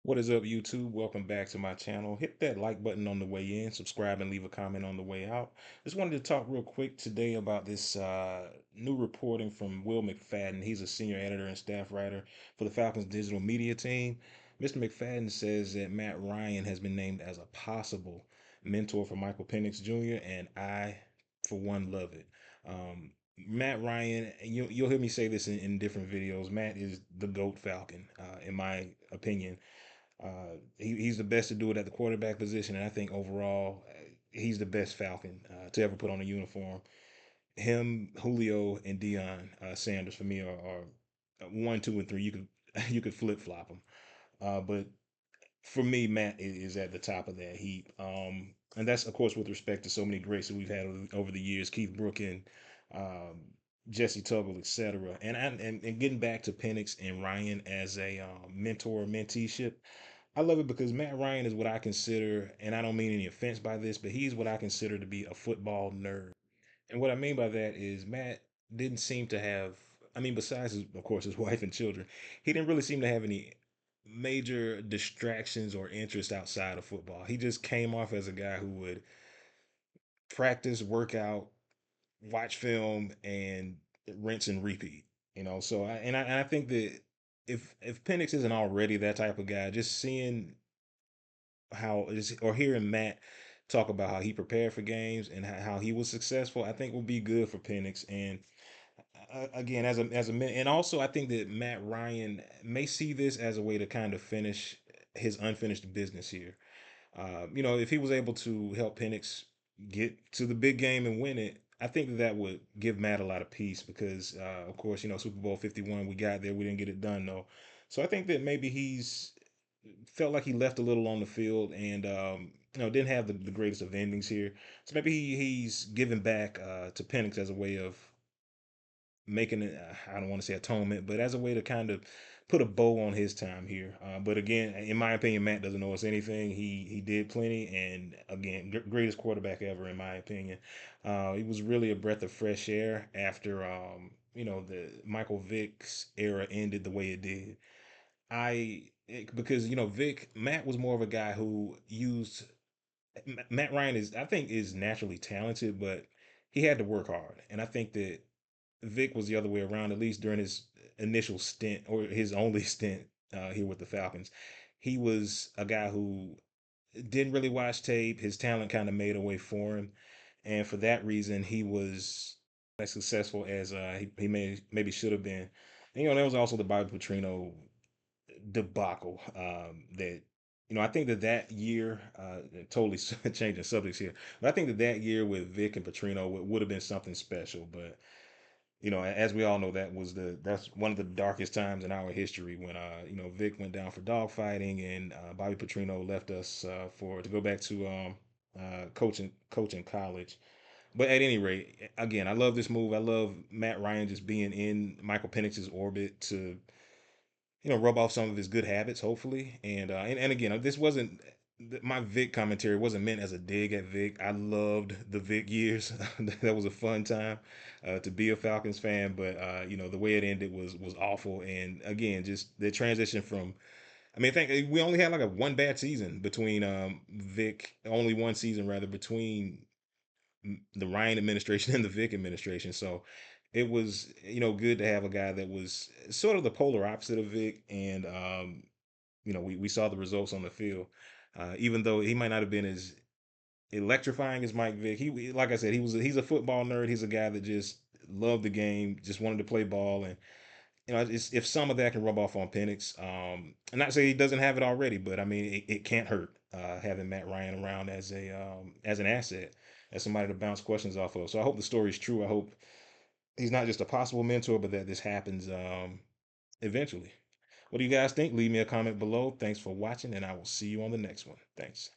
What is up, YouTube? Welcome back to my channel. Hit that like button on the way in, subscribe, and leave a comment on the way out. Just wanted to talk real quick today about this new reporting from Will McFadden. He's a senior editor and staff writer for the Falcons digital media team. Mr. McFadden says that Matt Ryan has been named as a possible mentor for Michael Penix Jr., and I, for one, love it. Matt Ryan, you'll hear me say this in different videos. Matt is the GOAT Falcon, in my opinion. He's the best to do it at the quarterback position, and I think overall he's the best Falcon to ever put on a uniform. Him, Julio, and Deion Sanders for me are 1, 2, and 3. You could you could flip flop them, but for me, Matt is at the top of that heap. And that's of course with respect to so many greats that we've had over the years, Keith Brookin, um, Jesse Tuggle, etc. And getting back to Penix and Ryan as a mentor menteeship, I love it because Matt Ryan is what I consider, and I don't mean any offense by this, but he's what I consider to be a football nerd. And what I mean by that is Matt didn't seem to have, I mean, besides, of course, his wife and children, he didn't really seem to have any major distractions or interest outside of football. He just came off as a guy who would practice, work out, watch film, and rinse and repeat. So I think that if Penix isn't already that type of guy, just seeing how is or hearing Matt talk about how he prepared for games and how he was successful, I think will be good for Penix. And again, as a man, and also I think that Matt Ryan may see this as a way to kind of finish his unfinished business here. If he was able to help Penix get to the big game and win it, I think that would give Matt a lot of peace because, of course, Super Bowl 51, we got there, we didn't get it done though. So I think that maybe he's felt like he left a little on the field and didn't have the greatest of endings here. So maybe he's giving back to Penix as a way of making it, I don't want to say atonement, but as a way to kind of put a bow on his time here. But again, in my opinion, Matt doesn't owe us anything. He did plenty, and again, greatest quarterback ever in my opinion. He was really a breath of fresh air after the Michael Vick's era ended the way it did. Because Vic Matt was more of a guy who used Matt Ryan is I think is naturally talented, but he had to work hard, and I think that Vic was the other way around, at least during his initial stint or his only stint here with the Falcons. He was a guy who didn't really watch tape. His talent kind of made a way for him, and for that reason, he was as successful as he maybe should have been. And there was also the Bobby Petrino debacle that I think that year totally changing subjects here, but I think that year with Vic and Petrino would have been something special. But as we all know, that's one of the darkest times in our history when Vic went down for dogfighting and Bobby Petrino left us for to go back to coaching college. But at any rate, again, I love this move. I love Matt Ryan just being in Michael Penix's orbit to rub off some of his good habits, hopefully. And again, this wasn't my Vic commentary wasn't meant as a dig at Vic. I loved the Vic years. That was a fun time to be a Falcons fan, but the way it ended was awful. And again, just the transition from I mean, I think we only had like a one bad season between Vic, only one season rather between the Ryan administration and the Vic administration. So it was, good to have a guy that was sort of the polar opposite of Vic. And, we saw the results on the field. Even though he might not have been as electrifying as Mike Vick, like I said, he's a football nerd. He's a guy that just loved the game, just wanted to play ball. And, if some of that can rub off on Penix, and not say he doesn't have it already, but I mean, it can't hurt having Matt Ryan around as an asset, as somebody to bounce questions off of. So I hope the story is true. I hope he's not just a possible mentor, but that this happens eventually. What do you guys think? Leave me a comment below. Thanks for watching, and I will see you on the next one. Thanks.